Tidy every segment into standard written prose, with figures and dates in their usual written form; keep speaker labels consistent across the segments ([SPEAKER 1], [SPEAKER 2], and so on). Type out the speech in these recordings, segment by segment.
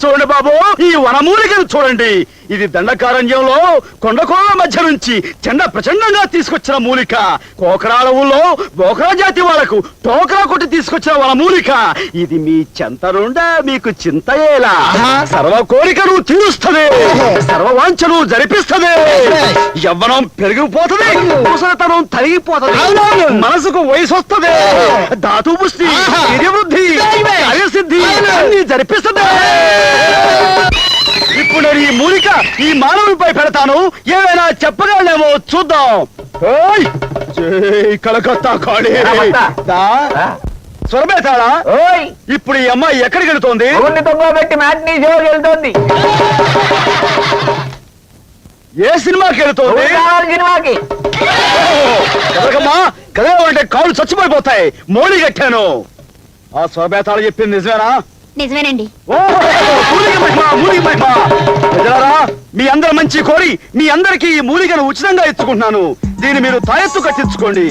[SPEAKER 1] చూడండి బాబు, ఈ వనమూలికను చూడండి. ఇది దండకారణ్యంలో కొండకోల మధ్య నుంచి చెండ ప్రచండంగా తీసుకొచ్చిన మూలిక. కోకరాళవుల్లో బోకరా జాతి వాళ్లకు టోకరా కొట్టి తీసుకొచ్చిన వనమూలిక. ఇది మీ చెంతరుండా మీకు చింతయేలా. సర్వ కోరికను తీరుస్తుంది, సర్వవాంఛను జరిపిస్తుంది, యవ్వనం పెరిగిపోతుంది, ముసలితనం తరిగిపోతుంది, మనసుకు వయసు వస్తుంది, ధాతు పుష్టి, వృద్ధి, కార్యసిద్ధి అన్ని జరిపిస్తుంది. ఇప్పుడు నేను ఈ మూలిక ఈ మానవునిపై పెడతాను, ఏమైనా చెప్పగలనేమో చూద్దాం. కలకత్తా కాళీ స్వరమేతాడా? ఇప్పుడు ఈ అమ్మాయి ఎక్కడికి వెళుతోంది?
[SPEAKER 2] పెట్టి మ్యాట్నీ షోకి వెళ్తోంది.
[SPEAKER 1] ఏ సినిమాకి వెళుతోంది?
[SPEAKER 2] సినిమాకి.
[SPEAKER 1] కదా అంటే కాళ్ళు చచ్చిపోయిపోతాయి. మోడీ కట్టాను. ఆ స్వరమేతాడు చెప్పింది నిజమేనా?
[SPEAKER 3] నిజమేనండి.
[SPEAKER 1] మీ అందరి మంచి కోరి మీ అందరికి ఈ మూలికను ఉచితంగా ఇచ్చుకుంటున్నాను. దీన్ని మీరు తాయెత్తు కట్టించుకోండి.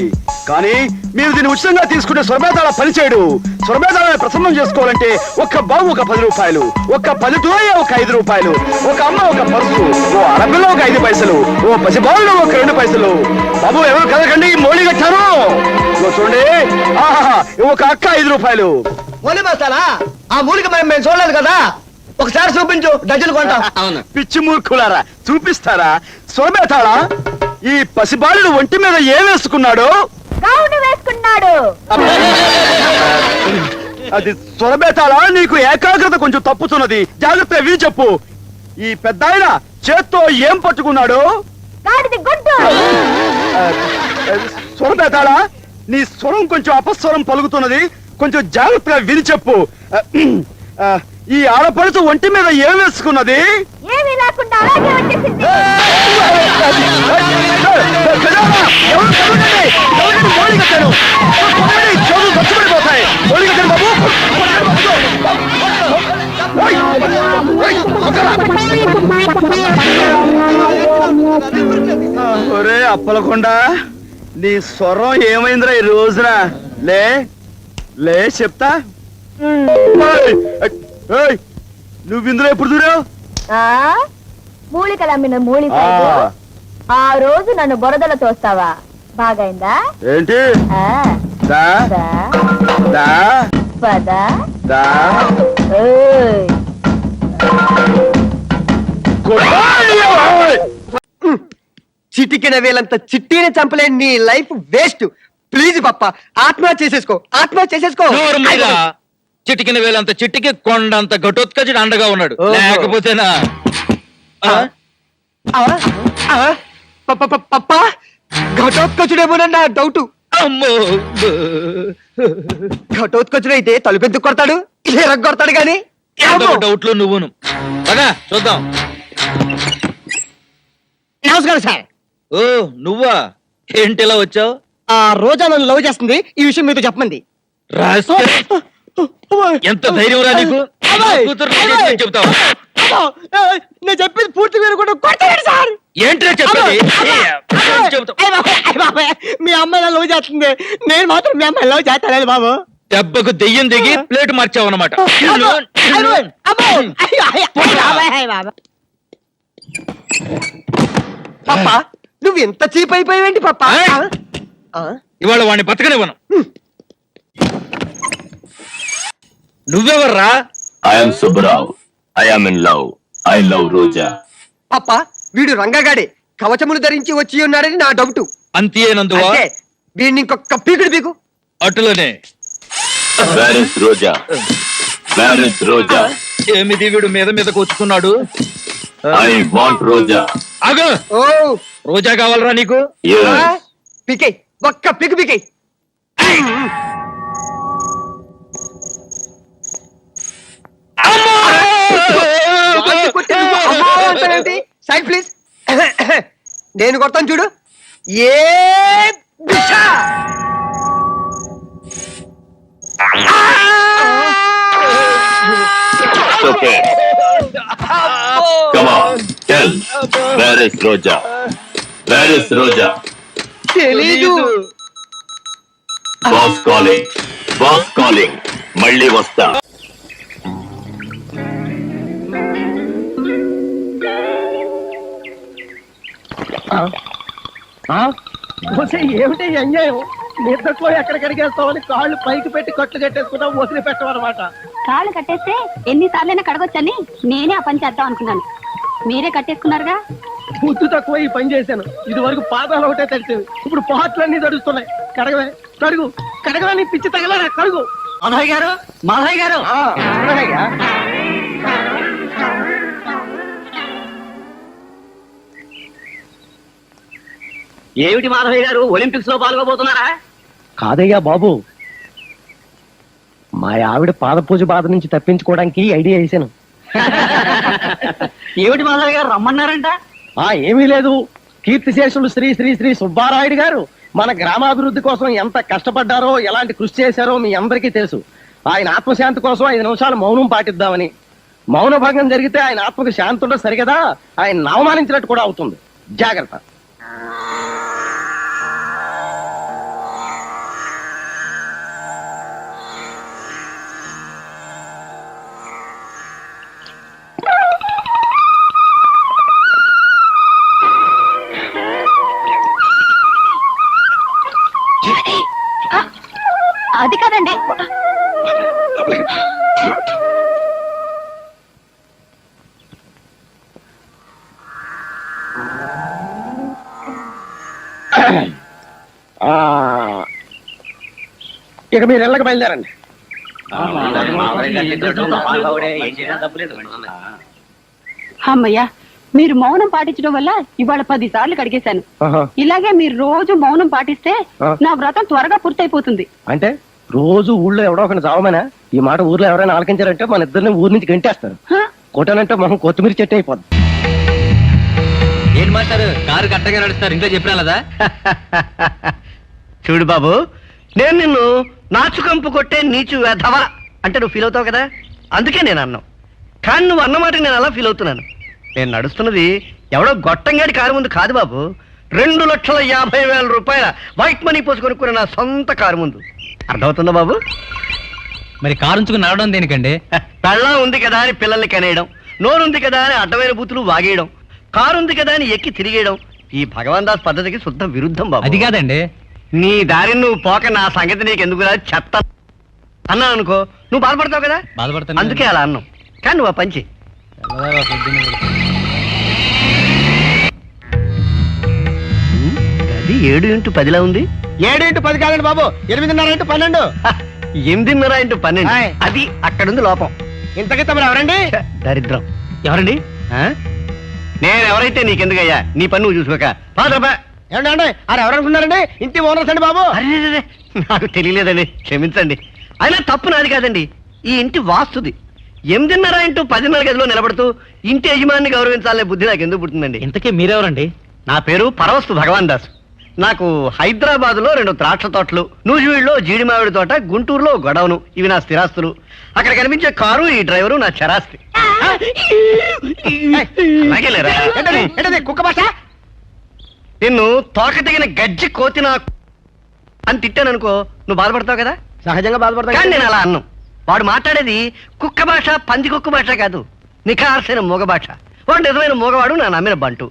[SPEAKER 1] కానీ మీరు దీన్ని ఉచితంగా తీసుకుంటే స్వరమేతాళ పనిచేయడు. స్వరమేతాళాన్ని ప్రసన్నం చేసుకోవాలంటే ఒక్క బాబు ఒక 10 రూపాయలు, ఒక్క 10 తోయ ఒక 5 రూపాయలు, ఒక అమ్మ ఒక పరుసు, ఓ అరబిలో ఒక 5 పైసలు, ఓ పసిబాలు ఒక 2 పైసలు. బాబు ఎవరు కదకండి, మోడీ కట్టాను. చూడండి, ఒక అక్క 5 రూపాయలు.
[SPEAKER 2] మూలి మసాలా ఆ మూలిక మేము చూడలేదు కదా, ఒకసారి చూపించు, డజన్ కొంటాం.
[SPEAKER 1] అవును, పిచ్చి మూర్ఖులారా, చూపిస్తారా? స్వరమేతాళ, ఈ పసిబాలుడు ఒంటి మీద ఏం వేసుకున్నాడు?
[SPEAKER 3] వేసుకున్నాడు.
[SPEAKER 1] అది స్వరమేతాళ, నీకు ఏకాగ్రత కొంచెం తప్పుతున్నది, జాగ్రత్తగా విని చెప్పు. ఈ పెద్ద ఆయన చేత్తో ఏం పట్టుకున్నాడు? స్వరమేతాళ, నీ స్వరం కొంచెం అపస్వరం పలుకుతున్నది, కొంచెం జాగ్రత్తగా విని చెప్పు. ఈ ఆడపడుచు ఒంటి మీద ఏం వేసుకున్నది?
[SPEAKER 3] ఏమీ లేకుండా అలాగే వచ్చేసింది.
[SPEAKER 1] ఒరే అప్పలకొండ, నీ స్వరం ఏమైందిరా ఈ రోజున? లే లే చెప్తా. నువ్వు ఇందులో ఎప్పుడు దూరావు?
[SPEAKER 3] మూలికలు అమ్మిన మూలి ఆ రోజు నన్ను బురదలో తోస్తావా? బాగైందా
[SPEAKER 1] ఏంటి?
[SPEAKER 2] చిటికిన వేలంత చిట్టిని చంపలేని నీ లైఫ్ వేస్ట్. ప్లీజ్ పప్ప, ఆత్మహత్య చేసేసుకో, ఆత్మహత్య చేసేసుకో.
[SPEAKER 4] చిటికిన వేలంత చిట్టికి కొండంత ఘటోత్కచుడు అండగా ఉన్నాడు, లేకపోతేనా?
[SPEAKER 2] పప్ప, ఘటోత్కచుడేమోనన్న డౌట్.
[SPEAKER 4] అమ్మో,
[SPEAKER 2] ఘటోత్కచుడు అయితే తలుపెందుకు కొడతాడు? కొడతాడు గాని.
[SPEAKER 4] డౌట్లు నువ్వును. పదా చూద్దాం.
[SPEAKER 2] నమస్కారం సార్.
[SPEAKER 4] ఓ నువ్వా? ఏంటి ఇలా వచ్చావు?
[SPEAKER 2] ఆ రోజా నన్ను లవ్ చేస్తుంది, ఈ విషయం మీతో చెప్పమంది.
[SPEAKER 4] ఎంత ధైర్యం రా నీకు? చెప్తావు?
[SPEAKER 2] నేను చెప్పేది పూర్తి వినకుండా కొడతాడు సార్.
[SPEAKER 4] ఏంటి చెప్పేది?
[SPEAKER 2] మీ అమ్మాయి లవ్ చేస్తుంది, నేను మాత్రం మీ అమ్మాయి లవ్ చేస్తాను బాబు.
[SPEAKER 4] దెబ్బకు దెయ్యం దిగి ప్లేట్ మార్చావు అన్నమాట.
[SPEAKER 2] పాప, నువ్వు ఎంత చీప్ అయిపోయావేంటి పాప?
[SPEAKER 4] ఇవాళ వాడిని బతకనివ్వను. నువ్వెవర్రా?
[SPEAKER 5] I'm Subbarao. I'm in love. I love Roja.
[SPEAKER 2] పాప, వీడు రంగగాడే కవచములు ధరించి వచ్చి ఉన్నాడని నా డౌట్.
[SPEAKER 4] అంతేనందువా?
[SPEAKER 2] వీడిని ఇంకొక పీకుడు పీకు.
[SPEAKER 4] అటులోనే.
[SPEAKER 5] Where is Roja? Where is Roja?
[SPEAKER 4] ఏమిది వీడు మీద మీద కూర్చుకున్నాడు?
[SPEAKER 5] ఐ వాంట్ రోజా.
[SPEAKER 4] ఆగు.
[SPEAKER 2] ఓ
[SPEAKER 4] రోజా కావాలరా నీకు?
[SPEAKER 2] పీకే, ఒక్క పీకు పీకే. Side please. నేను కొడతాను చూడు. ఏ
[SPEAKER 5] okay, come on, tell, where is Roja? Where is Roja?
[SPEAKER 2] తెలీదు.
[SPEAKER 5] Boss calling, boss calling. మళ్ళీ వస్తా.
[SPEAKER 2] ఏమిటి ఈ అన్యాయం? నిద్రలో ఎక్కడికి వెళ్తామని కాళ్ళు పైకి పెట్టి కట్లు కట్టేసుకున్నాం, వదిలి పెట్టమన్నమాట.
[SPEAKER 3] కాళ్ళు కట్టేస్తే ఎన్నిసార్లైనా కడగొచ్చని నేనే ఆ పని చేద్దాం అనుకున్నాను. మీరే కట్టేసుకున్నారుగా.
[SPEAKER 2] బుద్ధి తక్కువ ఈ పని చేశాను. ఇది వరకు పాదాలు ఒకటే తడిచేవి, ఇప్పుడు పాటలన్నీ తడుస్తున్నాయి. కడగవే, కడుగు, కడగవని పిచ్చి తగలరా, కడుగు.
[SPEAKER 6] మాధవయ్య గారు, మాధవయ్య గారు, ఏమిటి మాధవయ్య గారు, ఒలింపిక్స్ లో పాల్గొబోతున్నారా?
[SPEAKER 2] కాదయ్యా బాబు, మా ఆవిడ పాద పూజ బాధ నుంచి తప్పించుకోవడానికి ఐడియా వేసాను.
[SPEAKER 6] ఏమిటి మాధవయ్య గారు రమ్మన్నారంట?
[SPEAKER 2] ఏమీ లేదు, కీర్తిశేషులు శ్రీ శ్రీ శ్రీ సుబ్బారాయుడు గారు మన గ్రామాభివృద్ధి కోసం ఎంత కష్టపడ్డారో, ఎలాంటి కృషి చేశారో మీ అందరికీ తెలుసు. ఆయన ఆత్మశాంతి కోసం 5 నిమిషాలు మౌనం పాటిద్దామని. మౌన భంగం జరిగితే ఆయన ఆత్మకు శాంతి ఉండదు సరిగదా, ఆయన అవమానించినట్టు కూడా అవుతుంది. జాగ్రత్త.
[SPEAKER 3] అది కాదండి.
[SPEAKER 2] ఇక మీరు ఇళ్ళకి బయలుదేరండి.
[SPEAKER 3] అమ్మయ్యా, మీరు మౌనం పాటించడం వల్ల ఇవాళ 10 సార్లు కడిగేశాను. ఇలాగే మీరు రోజు మౌనం పాటిస్తే నా వ్రతం త్వరగా పూర్తయిపోతుంది.
[SPEAKER 2] అంటే రోజు ఊళ్ళో ఎవడో ఒకరిని చావమనా? ఈ మాట ఊర్లో ఎవరైనా ఆలకించారంటే మన ఇద్దరిని ఊరి నుంచి గంటేస్తారు. కొట్టానంటే మొహం కొత్తిమీర చెట్టు అయిపోద్ది.
[SPEAKER 4] ఏంటి మాస్టారు, కారు కట్టగా నడుస్తారు, ఇంట్లో చెప్పినా కదా?
[SPEAKER 6] చూడు బాబు, నేను నిన్ను నాచుకంపు కొట్టే నీచు వెధవ అంటే నువ్వు ఫీల్ అవుతావు కదా, అందుకే నేను అన్నావు. కానీ నువ్వు అన్నమాట నేను అలా ఫీల్ అవుతున్నాను. నేను నడుస్తున్నది ఎవడో గొట్టంగాడి కారు ముందు కాదు బాబు, 2,50,000 రూపాయల వైట్ మనీ పోసి కొనుక్కున్న నా సొంత కారు ముందు. అర్థమవుతుందా బాబు?
[SPEAKER 4] మరి కారు ఉంచుకుని నడవడం దేనికండి?
[SPEAKER 6] పెళ్ళం ఉంది కదా అని పిల్లల్ని కనేయడం, నోరుంది కదా అని అడ్డమైన బూతులు వాగేయడం, కారు ఉంది కదా అని ఎక్కి తిరిగేయడం ఈ భగవాన్ దాస్ పద్ధతికి శుద్ధ విరుద్ధం బాబు.
[SPEAKER 4] అది కాదండి,
[SPEAKER 6] నీ దారిని నువ్వు పోక నా సంగతి నీకు ఎందుకు చెత్త అన్నాను అనుకో, నువ్వు బాధపడతావు కదా,
[SPEAKER 4] బాధపడతాను.
[SPEAKER 6] అందుకే అలా అన్నాం. కానీ నువ్వు ఆ పంచి అది 7x10 ఉంది.
[SPEAKER 2] 7x10 కాదండి బాబు, 8:30x12.
[SPEAKER 6] 8:30x12
[SPEAKER 2] ఆయ్.
[SPEAKER 6] అది అక్కడుంది లోపం.
[SPEAKER 2] ఇంతకీ తమరు ఎవరండి?
[SPEAKER 6] దరిద్రం. ఎవరండి? నేను ఎవరైతే నీకెందుకయ్యా, నీ పని నువ్వు చూసుకోక. పాదరబా.
[SPEAKER 2] ఏమండి అది ఎవరనుకున్నారండి? ఇంటి ఓనర్స్ అండి బాబు.
[SPEAKER 6] అరే, నాకు తెలియలేదండి, క్షమించండి. అయినా తప్పు నాది కాదండి, ఈ ఇంటి వాస్తుది. 8:30x10 గదిలో నిలబడుతూ ఇంటి యజమాని గౌరవించాలనే బుద్ధి నాకు ఎందుకు పుట్టిందండి?
[SPEAKER 4] ఇంతకీ మీరెవరండి?
[SPEAKER 6] నా పేరు పరవస్తు భగవాన్ దాస్. నాకు హైదరాబాద్ లో 2 ద్రాక్ష తోటలు, నూజివీడులో జీడి మామిడి తోట, గుంటూరులో గొడవను, ఇవి నా స్థిరాస్తులు. అక్కడ కనిపించే కారు, ఈ డ్రైవరు నా చరాస్తి. అలాగే లేరా?
[SPEAKER 2] కుక్క భాష.
[SPEAKER 6] నిన్ను తోక తెగిన గజ్జి కోతిన అని తిట్టాననుకో, నువ్వు బాధపడతావు కదా.
[SPEAKER 2] సహజంగా బాధపడతా.
[SPEAKER 6] కానీ నేను అలా అన్ను. వాడు మాట్లాడేది కుక్క భాష, పంది కుక్క భాష కాదు, నిఖార్సైన మూగ భాష. వాడు నిజమైన మూగవాడు, నా నమ్మిన బంటు.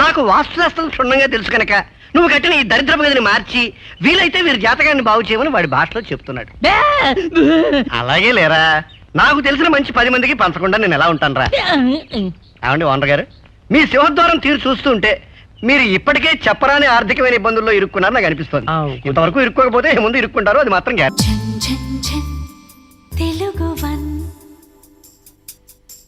[SPEAKER 6] నాకు వాస్తుశాస్త్రం క్షుణ్ణంగా తెలుసు కనుక నువ్వు కట్టిన ఈ దరిద్రపు గదిని మార్చి వీలైతే వీరి జాతకాన్ని బాగు చేయమని వాడి భాషలో చెప్తున్నాడు. అలాగే లేరా? నాకు తెలిసిన మంచి 10 మందికి పంచకుండా నేను ఎలా ఉంటాను రా? ఏమండి ఓనర్ గారు, మీ సింహద్వారం తీరు చూస్తుంటే మీరు ఇప్పటికే చెప్పరాని ఆర్థికమైన ఇబ్బందుల్లో ఇరుక్కున్నారు నాకు అనిపిస్తుంది. ఇంతవరకు ఇరుక్కోకపోతే ముందు ఇరుక్కుంటారు, అది మాత్రం గ్యారెంటీ.
[SPEAKER 7] తెలుగు వన్